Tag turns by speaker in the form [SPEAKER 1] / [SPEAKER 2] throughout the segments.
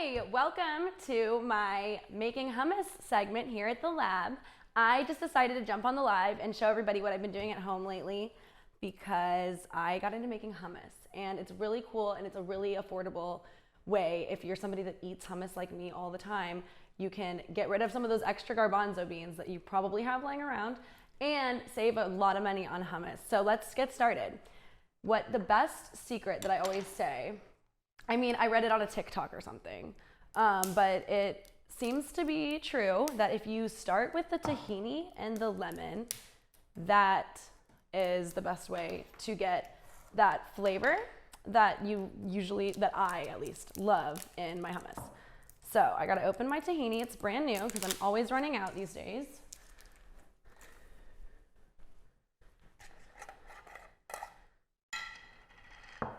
[SPEAKER 1] Hi, welcome to my Making Hummus segment here at the lab. I just decided to jump on the live and show everybody what I've been doing at home lately because I got into making hummus and it's really cool and it's a really affordable way. If you're somebody that eats hummus like me all the time, you can get rid of some of those extra garbanzo beans that you probably have lying around and save a lot of money on hummus. So let's get started. What the best secret that I always say, I mean, I read it on a TikTok or something, but it seems to be true that if you start with the tahini and the lemon, that is the best way to get that flavor that that I at least love in my hummus. So I gotta open my tahini. It's brand new because I'm always running out these days.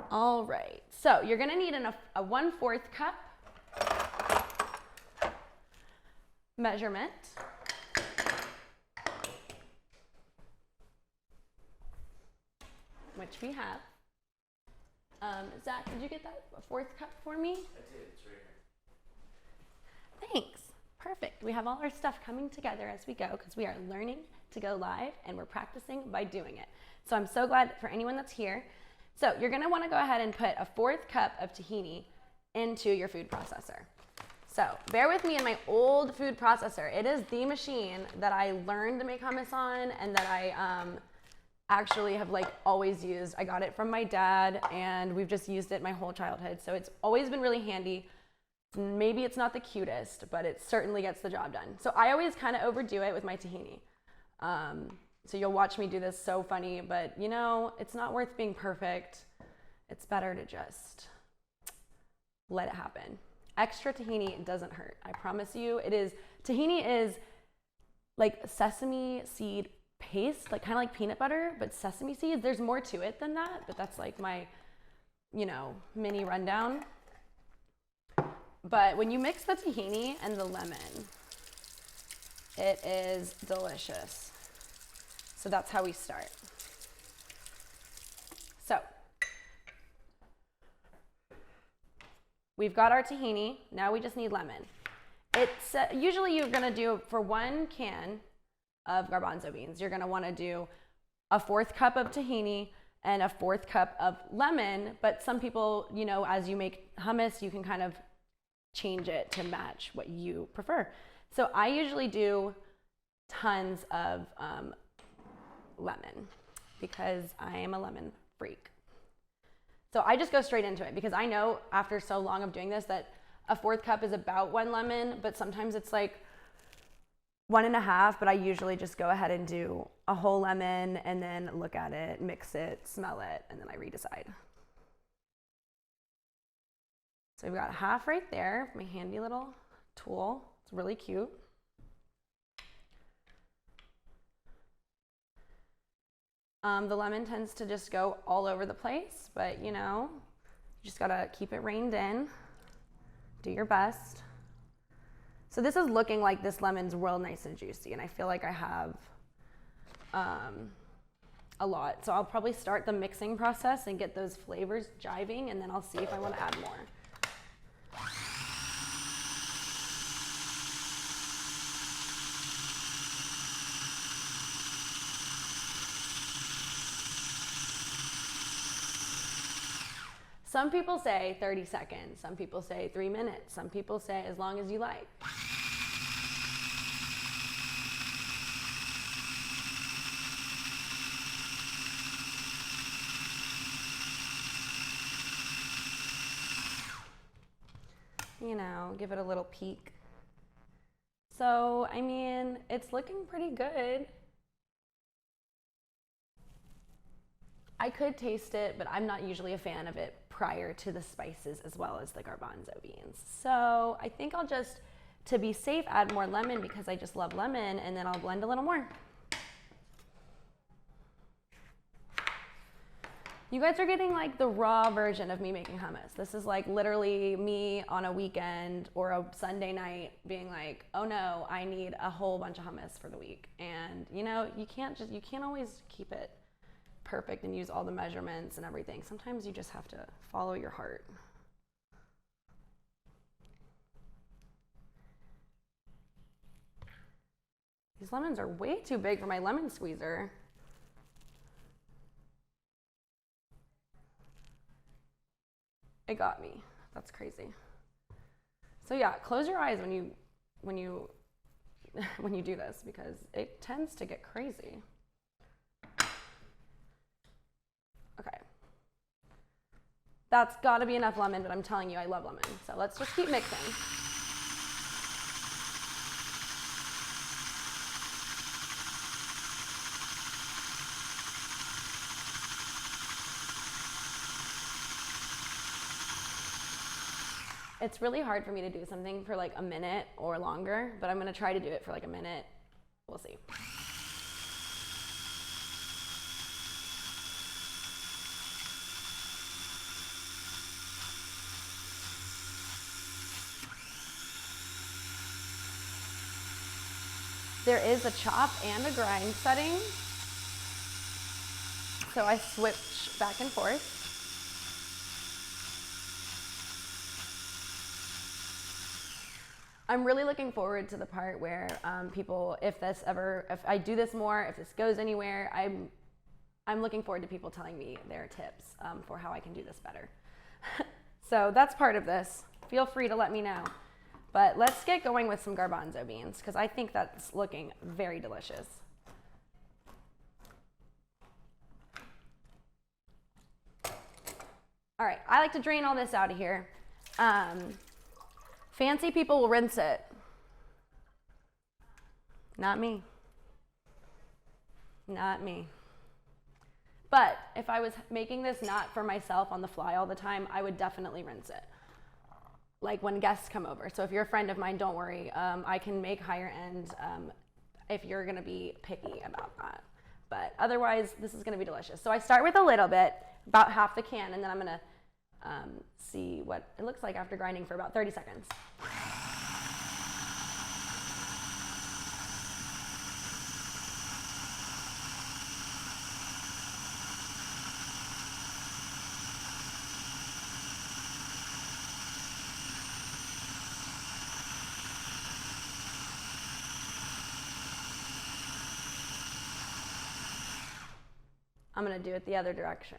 [SPEAKER 1] All right, so you're gonna need a 1/4 cup measurement. Which we have. Zach, did you get that 1/4 cup for me?
[SPEAKER 2] I did, it's right here.
[SPEAKER 1] Thanks, perfect. We have all our stuff coming together as we go because we are learning to go live and we're practicing by doing it. So I'm so glad for anyone that's here. So you're gonna wanna go ahead and put a 1/4 cup of tahini into your food processor. So bear with me in my old food processor. It is the machine that I learned to make hummus on and that I actually have always used. I got it from my dad and we've just used it my whole childhood. So it's always been really handy. Maybe it's not the cutest, but it certainly gets the job done. So I always kind of overdo it with my tahini. So you'll watch me do this so funny, but you know, it's not worth being perfect. It's better to just let it happen. Extra tahini doesn't hurt. I promise you it is. Tahini is like sesame seed paste, kind of like peanut butter, but sesame seeds. There's more to it than that, but that's like my, mini rundown. But when you mix the tahini and the lemon, it is delicious. So that's how we start. So we've got our tahini. Now we just need lemon. It's usually you're gonna do for 1 can of garbanzo beans, you're gonna wanna do a 1/4 cup of tahini and a 1/4 cup of lemon. But some people, as you make hummus, you can kind of change it to match what you prefer. So I usually do tons of lemon because I am a lemon freak. So I just go straight into it because I know after so long of doing this that a 1/4 cup is about 1 lemon, but sometimes it's like 1.5, but I usually just go ahead and do a whole lemon and then look at it, mix it, smell it, and then I redecide. So we've got half right there, my handy little tool. It's really cute. The lemon tends to just go all over the place, but you just gotta keep it reined in. Do your best. So this is looking like this lemon's real nice and juicy, and I feel like I have a lot. So I'll probably start the mixing process and get those flavors jiving, and then I'll see if I want to add more. Some people say 30 seconds, some people say 3 minutes, some people say as long as you like. Give it a little peek. So, I mean, it's looking pretty good. I could taste it, but I'm not usually a fan of it prior to the spices as well as the garbanzo beans. So I think I'll just, to be safe, add more lemon because I just love lemon, and then I'll blend a little more. You guys are getting the raw version of me making hummus. This is literally me on a weekend or a Sunday night being like, oh no, I need a whole bunch of hummus for the week. And you can't always keep it perfect and use all the measurements and everything. Sometimes you just have to follow your heart. These lemons are way too big for my lemon squeezer. It got me. That's crazy. So yeah, close your eyes when you when you do this because it tends to get crazy. Okay. That's got to be enough lemon, but I'm telling you, I love lemon. So let's just keep mixing. It's really hard for me to do something for like a minute or longer, but I'm going to try to do it for like a minute. We'll see. There is a chop and a grind setting, so I switch back and forth. I'm really looking forward to the part where people, if I do this more, if this goes anywhere, I'm looking forward to people telling me their tips for how I can do this better. So that's part of this. Feel free to let me know. But let's get going with some garbanzo beans because I think that's looking very delicious. All right, I like to drain all this out of here. Fancy people will rinse it. Not me. Not me. But if I was making this not for myself on the fly all the time, I would definitely rinse it. Like when guests come over. So if you're a friend of mine, don't worry. I can make higher end if you're gonna be picky about that. But otherwise, this is gonna be delicious. So I start with a little bit, about half the can, and then I'm gonna see what it looks like after grinding for about 30 seconds. I'm gonna do it the other direction.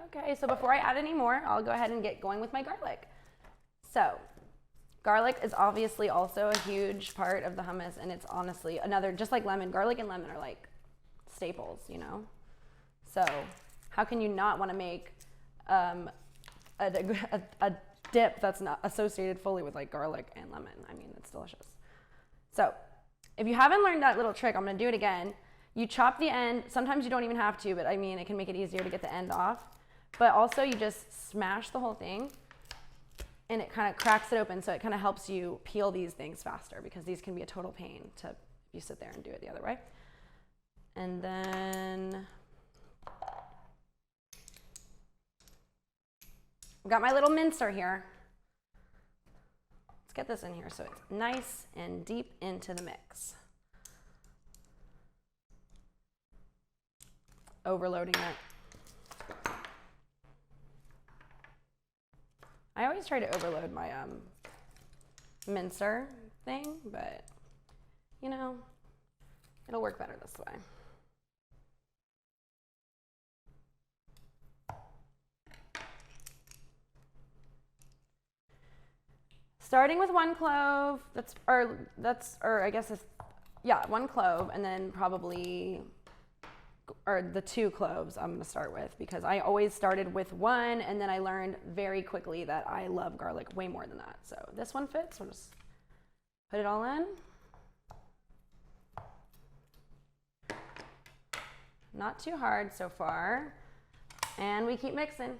[SPEAKER 1] Okay, so before I add any more, I'll go ahead and get going with my garlic. So, garlic is obviously also a huge part of the hummus, and it's honestly another, just like lemon, garlic and lemon are like staples, you know? So, how can you not want to make a dip that's not associated fully with like garlic and lemon? I mean, it's delicious. So, if you haven't learned that little trick, I'm going to do it again. You chop the end. Sometimes you don't even have to, but I mean, it can make it easier to get the end off. But also, you just smash the whole thing, and it kind of cracks it open, so it kind of helps you peel these things faster because these can be a total pain if you sit there and do it the other way. And then I've got my little mincer here. Let's get this in here so it's nice and deep into the mix. Overloading it. I always try to overload my mincer thing, but you know, it'll work better this way. Starting with one clove, one clove, and then probably, or the 2 cloves I'm gonna start with because I always started with 1 and then I learned very quickly that I love garlic way more than that. So this one fits, we'll just put it all in. Not too hard so far. And we keep mixing.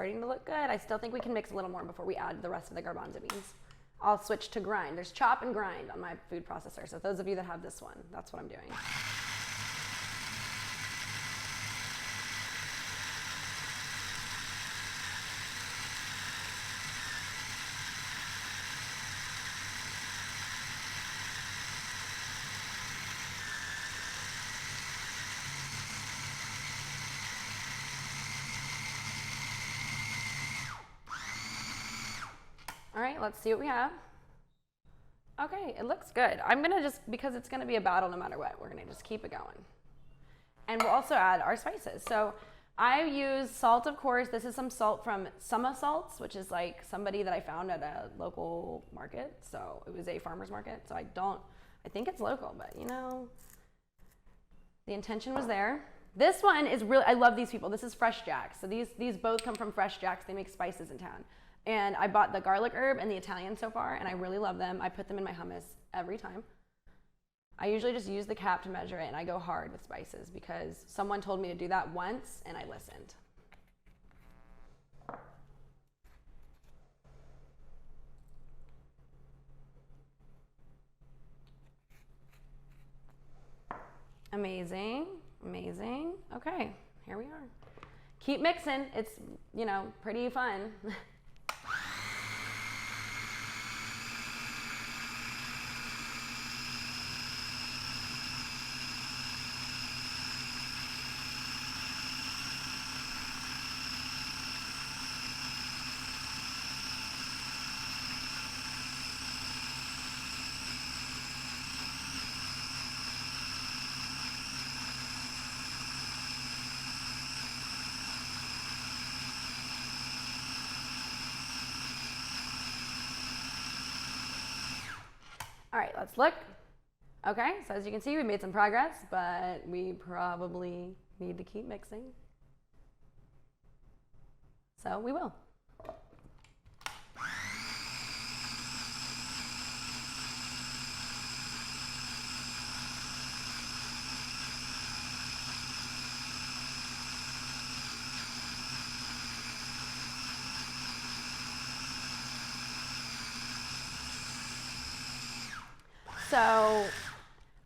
[SPEAKER 1] starting to look good. I still think we can mix a little more before we add the rest of the garbanzo beans. I'll switch to grind. There's chop and grind on my food processor. So those of you that have this one, that's what I'm doing. All right, let's see what we have. Okay, it looks good. I'm gonna just, because it's gonna be a battle no matter what, we're gonna just keep it going. And we'll also add our spices. So I use salt, of course. This is some salt from Summa Salts, which is like somebody that I found at a local market. So it was a farmer's market. So I think it's local, but you know, the intention was there. This one is really, I love these people. This is Fresh Jacks. So these both come from Fresh Jacks. They make spices in town. And I bought the garlic herb and the Italian so far, and I really love them. I put them in my hummus every time. I usually just use the cap to measure it, and I go hard with spices because someone told me to do that once, and I listened. Amazing, amazing. Okay, here we are. Keep mixing. It's, you know, pretty fun. All right, let's look. Okay, so as you can see, we made some progress, but we probably need to keep mixing. So we will. So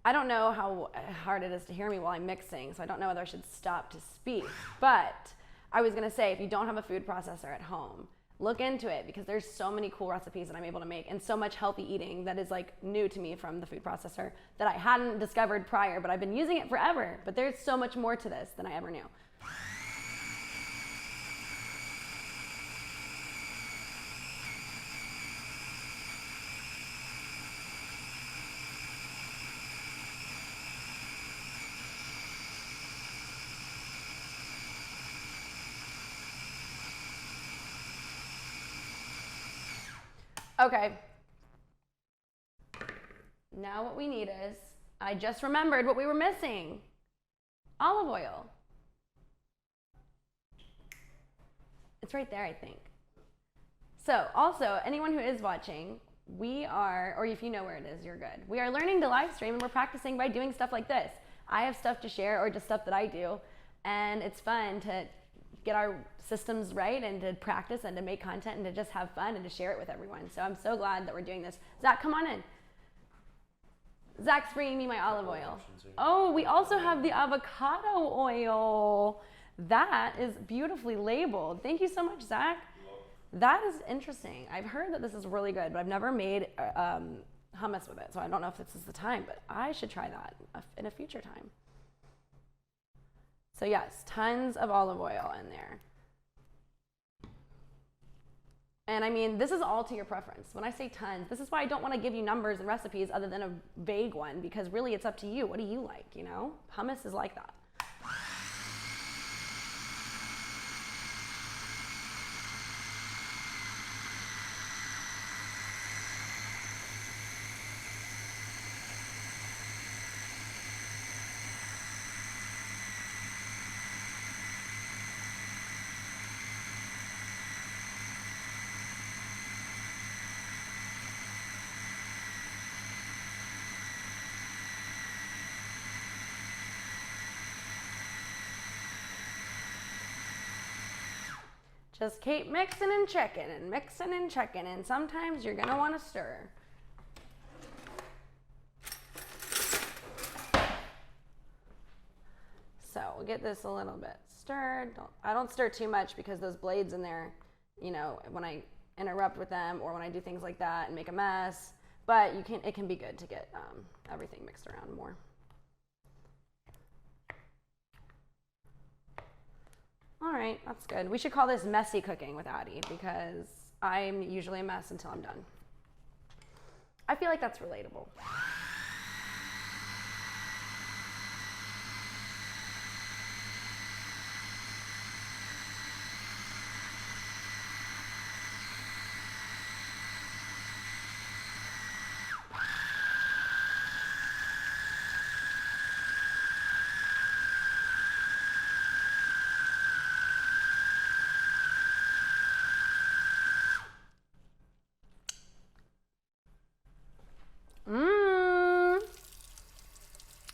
[SPEAKER 1] I don't know how hard it is to hear me while I'm mixing, so I don't know whether I should stop to speak. But I was gonna say, if you don't have a food processor at home, look into it because there's so many cool recipes that I'm able to make and so much healthy eating that is like new to me from the food processor that I hadn't discovered prior, but I've been using it forever. But there's so much more to this than I ever knew. Okay, now what we need is, I just remembered what we were missing. Olive oil. It's right there, I think. So also, anyone who is watching, we are, or if you know where it is, you're good. We are learning to live stream and we're practicing by doing stuff like this. I have stuff to share or just stuff that I do, and it's fun to get our systems right and to practice and to make content and to just have fun and to share it with everyone. So I'm so glad that we're doing this. Zach, come on in. Zach's bringing me my olive oil. Oh, we also have the avocado oil. That is beautifully labeled. Thank you so much, Zach. That is interesting. I've heard that this is really good, but I've never made hummus with it, so I don't know if this is the time, but I should try that in a future time. So yes, tons of olive oil in there. And I mean, this is all to your preference. When I say tons, this is why I don't want to give you numbers and recipes other than a vague one, because really it's up to you. What do you like, you know? Hummus is like that. Just keep mixing and checking and mixing and checking, and sometimes you're gonna want to stir. So we'll get this a little bit stirred. I don't stir too much because those blades in there, you know, when I interrupt with them or when I do things like that and make a mess, but it can be good to get everything mixed around more. All right, that's good. We should call this messy cooking with Addie because I'm usually a mess until I'm done. I feel like that's relatable.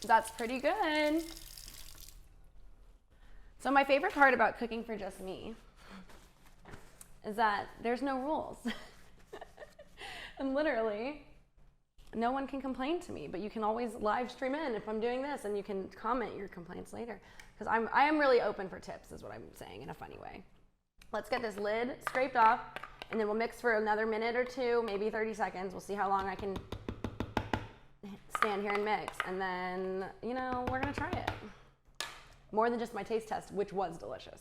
[SPEAKER 1] That's pretty good. So my favorite part about cooking for just me is that there's no rules. And literally, no one can complain to me, but you can always live stream in if I'm doing this and you can comment your complaints later. Because I am really open for tips is what I'm saying in a funny way. Let's get this lid scraped off and then we'll mix for another minute or two, maybe 30 seconds. We'll see how long I can stand here and mix, and then, you know, we're gonna try it. More than just my taste test, which was delicious.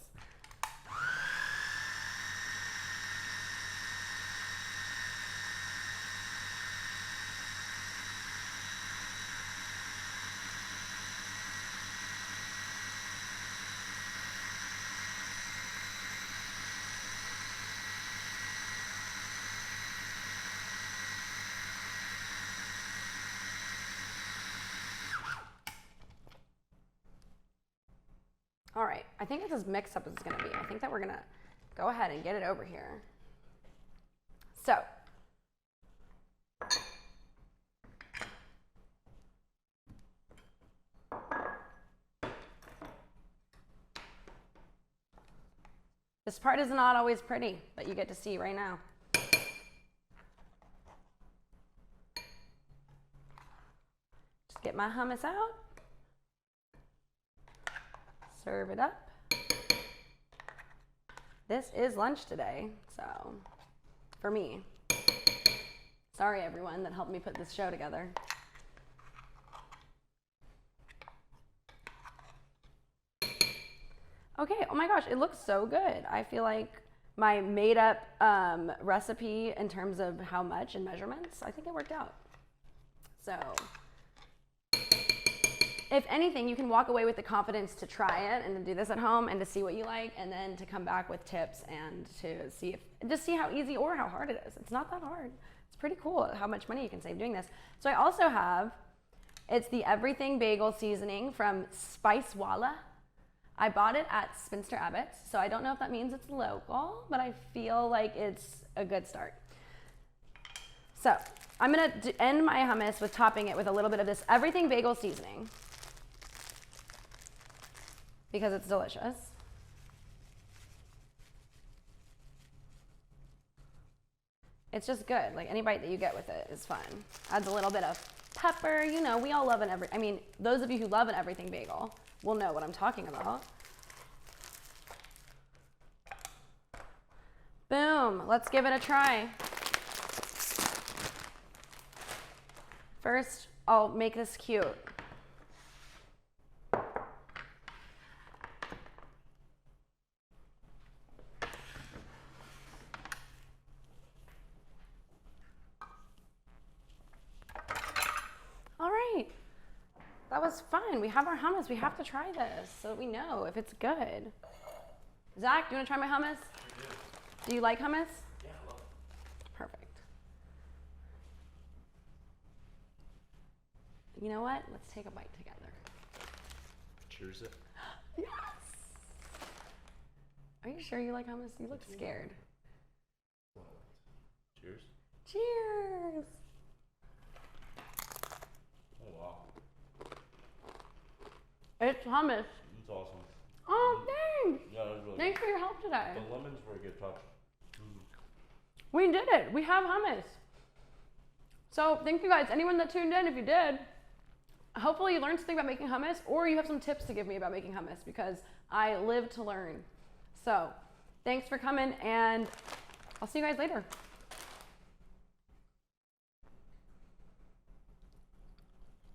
[SPEAKER 1] All right, I think it's as mixed up as it's gonna be. I think that we're gonna go ahead and get it over here. So, this part is not always pretty, but you get to see right now. Just get my hummus out. Serve it up. This is lunch today, so for me. Sorry everyone that helped me put this show together. Okay, oh my gosh, it looks so good. I feel like my made up recipe in terms of how much and measurements, I think it worked out. So, if anything, you can walk away with the confidence to try it and to do this at home and to see what you like and then to come back with tips and to see how easy or how hard it is. It's not that hard. It's pretty cool how much money you can save doing this. So I also have, it's the Everything Bagel Seasoning from Spicewalla. I bought it at Spinster Abbott's, so I don't know if that means it's local, but I feel like it's a good start. So I'm gonna end my hummus with topping it with a little bit of this Everything Bagel Seasoning, because it's delicious. It's just good. Like any bite that you get with it is fun. Adds a little bit of pepper. You know, we all love those of you who love an everything bagel will know what I'm talking about. Boom. Let's give it a try. First, I'll make this cute. That was fun. We have our hummus. We have to try this so that we know if it's good. Zach, do you want to try my hummus? Do you like hummus?
[SPEAKER 2] Yeah, I love it.
[SPEAKER 1] Perfect. You know what? Let's take a bite together.
[SPEAKER 2] Cheers it.
[SPEAKER 1] Yes. Are you sure you like hummus? You look scared.
[SPEAKER 2] Cheers.
[SPEAKER 1] Cheers.
[SPEAKER 2] Oh, wow.
[SPEAKER 1] It's hummus.
[SPEAKER 2] It's awesome.
[SPEAKER 1] Oh, thanks. amazing.
[SPEAKER 2] Yeah, that was really
[SPEAKER 1] Thanks for your help today.
[SPEAKER 2] good. The lemons were a good touch.
[SPEAKER 1] We did it. We have hummus. So thank you guys. Anyone that tuned in, if you did, hopefully you learned something about making hummus, or you have some tips to give me about making hummus, because I live to learn. So thanks for coming, and I'll see you guys later.